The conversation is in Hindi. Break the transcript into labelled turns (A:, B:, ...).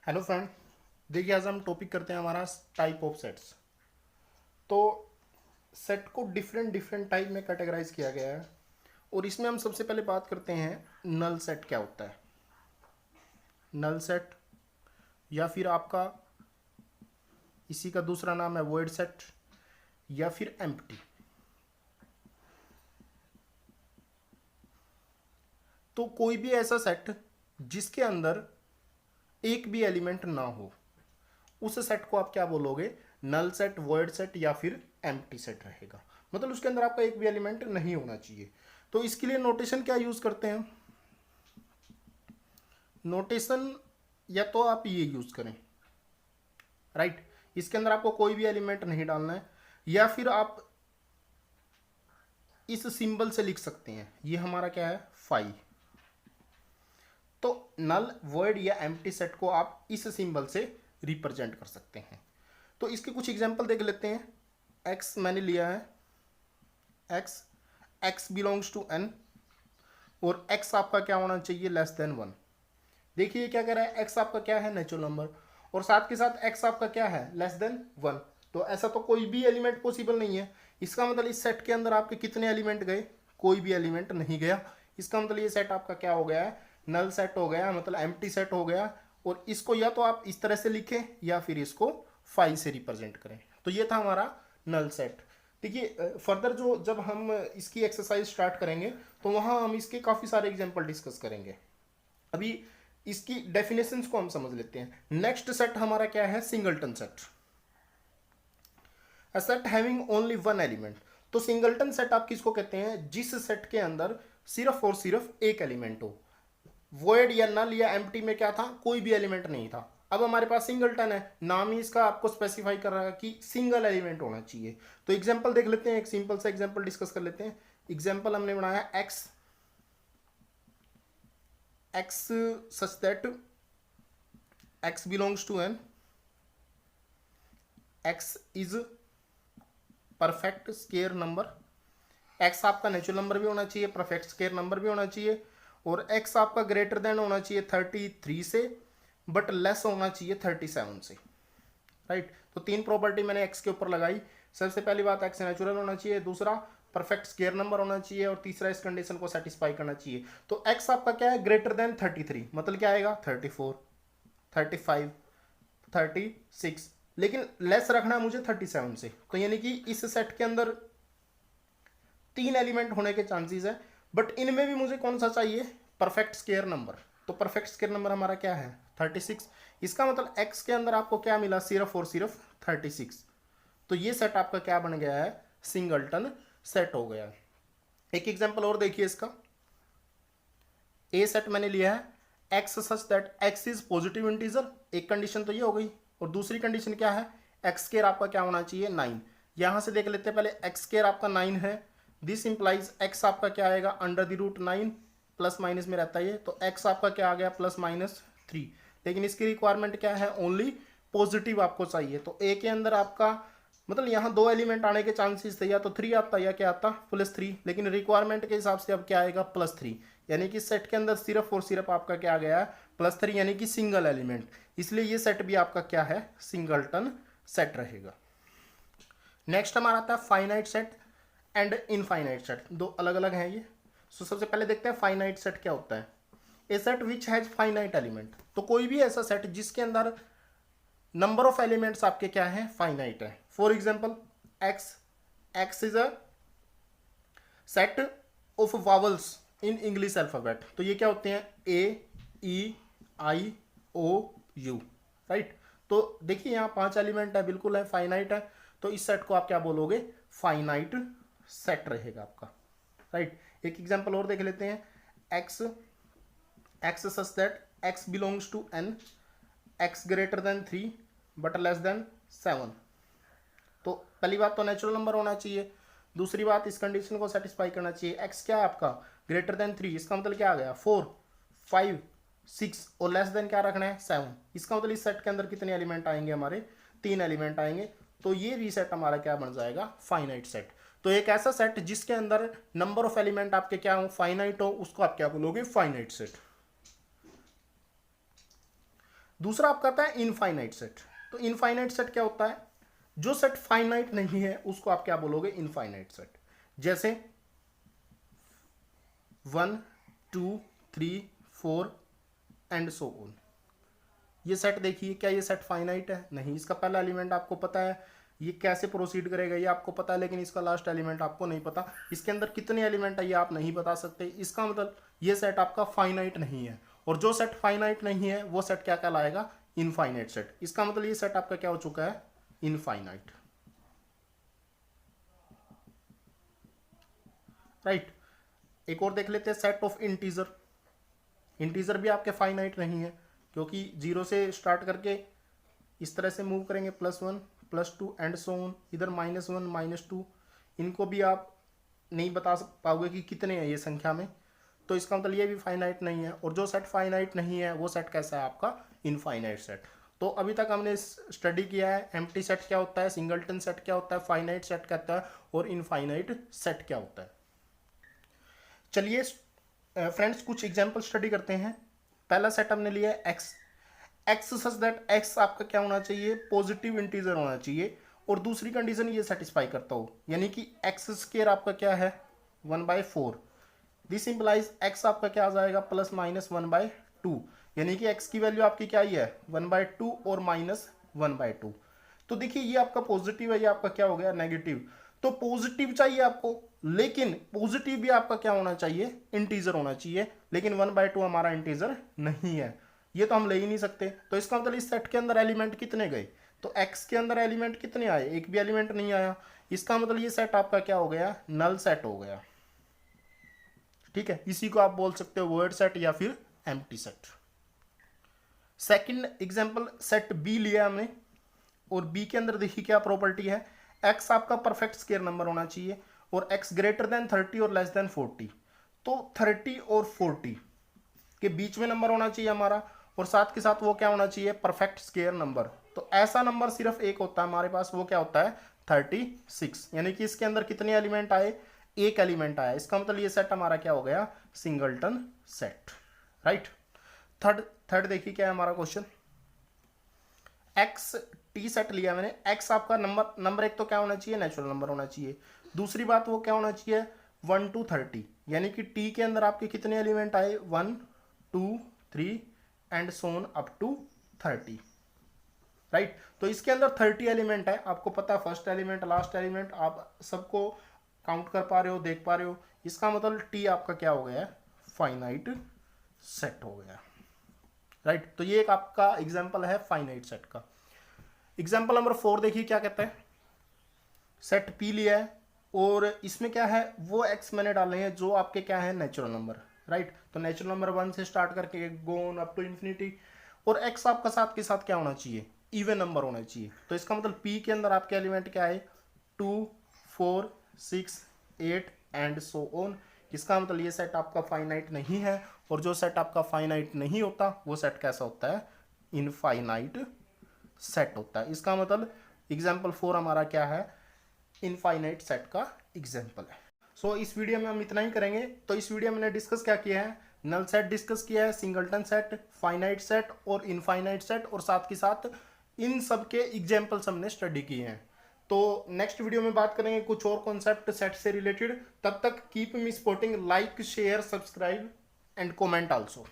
A: Hello friend. देखिए आज हम टॉपिक करते हैं हमारा टाइप ऑफ सेट्स। तो सेट को डिफरेंट डिफरेंट टाइप में कैटेगराइज किया गया है और इसमें हम सबसे पहले बात करते हैं नल सेट क्या होता है। नल सेट या फिर आपका इसी का दूसरा नाम है वॉइड सेट या फिर एम्प्टी। तो कोई भी ऐसा सेट जिसके अंदर एक भी एलिमेंट ना हो उस सेट को आप क्या बोलोगे? नल सेट, वॉइड सेट या फिर एम्प्टी सेट रहेगा। मतलब उसके अंदर आपका एक भी एलिमेंट नहीं होना चाहिए। तो इसके लिए नोटेशन क्या यूज करते हैं? नोटेशन या तो आप ये यूज करें, राइट, इसके अंदर आपको कोई भी एलिमेंट नहीं डालना है, या फिर आप इस सिंबल से लिख सकते हैं। ये हमारा क्या है? फाई। तो नल, वॉइड या एम्प्टी सेट को आप इस सिंबल से रिप्रेजेंट कर सकते हैं। तो इसके कुछ एग्जांपल देख लेते हैं। एक्स मैंने लिया है, x x belongs to N और एक्स आपका क्या होना चाहिए? Less than one. देखिए क्या कह रहा है, एक्स आपका क्या है? नेचुरल नंबर, और साथ के साथ एक्स आपका क्या है? Less than one. तो ऐसा तो कोई भी एलिमेंट पॉसिबल नहीं है। इसका मतलब इस सेट के अंदर आपके कितने एलिमेंट गए? कोई भी एलिमेंट नहीं गया। इसका मतलब ये सेट आपका क्या हो गया है? नल सेट हो गया, मतलब एम्प्टी सेट हो गया। और इसको या तो आप इस तरह से लिखें या फिर इसको फाइव से रिप्रेजेंट करें। तो ये था हमारा नल सेट। देखिए फर्दर जो जब हम इसकी एक्सरसाइज स्टार्ट करेंगे तो वहां हम इसके काफ़ी सारे एग्जाम्पल डिस्कस करेंगे। अभी इसकी डेफिनेशंस को हम समझ लेते हैं। नेक्स्ट सेट हमारा क्या है? Singleton set. A set having only one element. तो सिंगलटन सेट आप किसको कहते हैं? जिस सेट के अंदर सिर्फ और सिर्फ एक एलिमेंट हो। वॉइड या नल या एम्प्टी में क्या था? कोई भी एलिमेंट नहीं था। अब हमारे पास सिंगलटन है, नाम ही इसका आपको स्पेसिफाई कर रहा है कि सिंगल एलिमेंट होना चाहिए। तो एग्जांपल देख लेते हैं, एक सिंपल सा एग्जांपल डिस्कस कर लेते हैं। एग्जांपल हमने बनाया x x such that x belongs to N, x is perfect square number. X आपका नेचुरल नंबर भी होना चाहिए, परफेक्ट स्केयर नंबर भी होना चाहिए, और एक्स आपका ग्रेटर देन होना चाहिए 33 से, बट लेस होना चाहिए 37 से, राइट। तो तीन प्रॉपर्टी मैंने एक्स के ऊपर लगाई। सबसे पहली बात, एक्स नेचुरल होना चाहिए, दूसरा परफेक्ट स्केयर नंबर होना चाहिए, और तीसरा इस कंडीशन को सेटिस्फाई करना चाहिए। तो एक्स आपका क्या है? ग्रेटर देन 33, मतलब क्या आएगा? 34, 35, 36, लेकिन लेस रखना है मुझे 37 से। तो यानी कि इस सेट के अंदर तीन एलिमेंट होने के चांसेस है, बट इनमें भी मुझे कौन सा चाहिए? Perfect square number. तो परफेक्ट स्केयर नंबर हमारा क्या है? 36। इसका मतलब एक्स के अंदर आपको क्या मिला? सिर्फ और सिर्फ 36। तो ये सेट आपका क्या बन गया है? सिंगलटन सेट हो गया। एक एग्जांपल और देखिए इसका। ए सेट मैंने लिया है x such that x is positive integer. एक कंडीशन तो ये हो गई, और दूसरी कंडीशन क्या है? एक्स स्केयर आपका क्या होना चाहिए? 9। यहां से देख लेते हैं पहले, एक्स स्केयर आपका 9 है। दिस इंप्लाइज एक्स आपका क्या आएगा? Under the root 9, plus minus में रहता है, तो एक्स आपका क्या आ गया? +-3। लेकिन इसकी रिक्वायरमेंट क्या है? ओनली पॉजिटिव आपको चाहिए। तो ए के अंदर आपका मतलब यहाँ दो एलिमेंट आने के चांसेस थे, या तो 3 आता या क्या आता? +3। लेकिन रिक्वायरमेंट के हिसाब से अब क्या आएगा? +3। यानी कि सेट के अंदर सिर्फ और सिर्फ आपका क्या आ गया है? +3, यानी कि सिंगल एलिमेंट। इसलिए ये सेट भी आपका क्या है? सिंगलटन सेट रहेगा। नेक्स्ट हमारा आता है finite set and infinite set. दो अलग अलग हैं ये। सो सबसे पहले देखते हैं फाइनाइट सेट क्या होता है। A set which has finite element. तो कोई भी ऐसा सेट जिसके अंदर नंबर ऑफ एलिमेंट्स आपके क्या है? फाइनाइट है। For example x, x is a set of vowels in English alphabet. तो ये क्या होते हैं? ए, ई, आई, ओ, यू, राइट। तो देखिए यहाँ 5 एलिमेंट है, बिल्कुल है, फाइनाइट है। तो इस सेट को आप क्या बोलोगे? फाइनाइट सेट रहेगा आपका, राइट। एक एग्जांपल और देख लेते हैं। X x such that x belongs to N, x greater than 3 but less than 7। तो पहली बात तो नेचुरल नंबर होना चाहिए, दूसरी बात इस कंडीशन को सेटिस्फाई करना चाहिए। एक्स क्या है आपका? Greater than 3। इसका मतलब क्या आ गया? 4, 5, 6, और लेस देन क्या रखना है? 7। इसका मतलब इस सेट के अंदर कितने एलिमेंट आएंगे? हमारे 3 एलिमेंट आएंगे। तो ये भी सेट हमारा क्या बन जाएगा? Finite set. तो एक ऐसा सेट जिसके अंदर नंबर ऑफ एलिमेंट आपके क्या हो? फाइनाइट हो, उसको आप क्या बोलोगे? Finite set. दूसरा आपका आता है इनफाइनाइट सेट। तो इनफाइनाइट सेट क्या होता है, जो सेट फाइनाइट नहीं है उसको आप क्या बोलोगे, इनफाइनाइट सेट। जैसे 1 2 3 4 एंड सो ऑन, ये सेट देखिए, क्या ये सेट फाइनाइट है, नहीं। इसका पहला एलिमेंट आपको पता है, ये कैसे प्रोसीड करेगा ये आपको पता है, लेकिन इसका लास्ट एलिमेंट आपको नहीं पता। इसके अंदर कितने एलिमेंट है ये आप नहीं बता सकते। इसका मतलब ये सेट आपका फाइनाइट नहीं है, और जो सेट फाइनाइट नहीं है वो सेट क्या कहलाएगा, इनफाइनाइट सेट। इसका मतलब ये सेट आपका क्या हो चुका है, इनफाइनाइट, राइट। एक और देख लेते हैं, सेट ऑफ इंटीजर। इंटीजर भी आपके फाइनाइट नहीं है, क्योंकि 0 से स्टार्ट करके इस तरह से मूव करेंगे, +1 +2 एंड सो ऑन, इधर -1 -2, इनको भी आप नहीं बता पाओगे कि कितने हैं ये संख्या में। तो इसका मतलब ये भी फाइनाइट नहीं है, और जो सेट फाइनाइट नहीं है वो सेट कैसा है आपका, इनफाइनाइट सेट। तो अभी तक हमने स्टडी किया है एम्प्टी सेट क्या होता है, सिंगलटन सेट क्या होता है, फाइनाइट सेट क्या होता है, और इनफाइनाइट सेट क्या होता है। चलिए फ्रेंड्स कुछ एग्जाम्पल स्टडी करते हैं। पहला सेट हमने लिया है x, x such that x आपका क्या होना चाहिए, पॉजिटिव इंटीजर होना चाहिए, और दूसरी कंडीशन ये सेटिस्फाई करता हो, यानी कि एक्स स्क्वायर आपका क्या है 1/4। दिस इंप्लाइज एक्स आपका क्या आ जाएगा, ±1/2, यानी कि एक्स की वैल्यू आपकी क्या ही है 1/2 और -1/2। तो देखिए ये आपका पॉजिटिव है, ये आपका क्या हो गया नेगेटिव। तो पॉजिटिव चाहिए आपको, लेकिन पॉजिटिव भी आपका क्या होना चाहिए, इंटीजर होना चाहिए, लेकिन 1/2 हमारा इंटीजर नहीं है, ये तो हम ले ही नहीं सकते। तो इसका मतलब इस सेट के अंदर एलिमेंट कितने गए, तो एक्स के अंदर एलिमेंट कितने आए, एक भी एलिमेंट नहीं आया। इसका मतलब ये सेट आपका क्या हो गया, नल सेट हो गया, ठीक है। इसी को आप बोल सकते हो वर्ड सेट या फिर empty set. Second example set B लिया हमने, और बी के अंदर देखिए क्या प्रॉपर्टी है, एक्स आपका परफेक्ट स्क्वायर नंबर होना चाहिए, और एक्स ग्रेटर देन 30 और लेस देन 40। तो 30 और 40 के बीच में नंबर होना चाहिए हमारा, और साथ के साथ वो क्या होना चाहिए, परफेक्ट स्क्वायर नंबर। तो ऐसा नंबर सिर्फ एक होता है हमारे पास, वो क्या होता है 36, यानी कि इसके अंदर कितने एलिमेंट आए, एक एलिमेंट आया। इसका मतलब ये सेट हमारा क्या हो गया, सिंगलटन सेट, राइट। थर्ड देखिए क्या है हमारा क्वेश्चन, एक्स टी सेट लिया मैंने, एक्स आपका नंबर एक तो क्या होना चाहिए, नेचुरल नंबर होना चाहिए। दूसरी बात वो क्या होना चाहिए 1 to 30, यानी कि टी के अंदर आपके कितने एलिमेंट आए 1 2 3 and so on up 30, right. तो इसके अंदर 30 एलिमेंट है, आपको पता है फर्स्ट एलिमेंट लास्ट एलिमेंट आप सबको काउंट कर पा रहे हो, देख पा रहे हो। इसका मतलब टी आपका क्या हो गया, फाइनाइट सेट हो गया, राइट। तो ये एक आपका एग्जांपल है फाइनाइट सेट का। एग्जांपल नंबर 4 देखिए क्या कहता है, सेट पी लिया है, और इसमें क्या है वो एक्स मैंने डाले हैं जो आपके क्या है नेचुरल नंबर, राइट। तो नेचुरल नंबर 1 से स्टार्ट करके go on up to infinity, और एक्स आपका साथ के साथ क्या होना चाहिए, इवन नंबर होना चाहिए। तो इसका मतलब पी के अंदर आपके एलिमेंट क्या है 2 4 6 8 एंड सो ऑन। इसका मतलब ये सेट आपका फाइनाइट नहीं है, और जो सेट आपका फाइनाइट नहीं होता वो सेट कैसा होता है, इनफाइनाइट सेट होता है। इसका मतलब एग्जाम्पल 4 हमारा क्या है, इनफाइनाइट सेट का एग्जाम्पल है। सो इस वीडियो में हम इतना ही करेंगे। तो इस वीडियो में हमने डिस्कस क्या किया है, नल सेट डिस्कस किया है, सिंगलटन सेट, फाइनाइट सेट और इनफाइनाइट सेट, और साथ के साथ इन सब के एग्जाम्पल्स हमने स्टडी किए हैं। तो नेक्स्ट वीडियो में बात करेंगे कुछ और कॉन्सेप्ट सेट से रिलेटेड। तब तक keep me supporting, like share subscribe and comment also.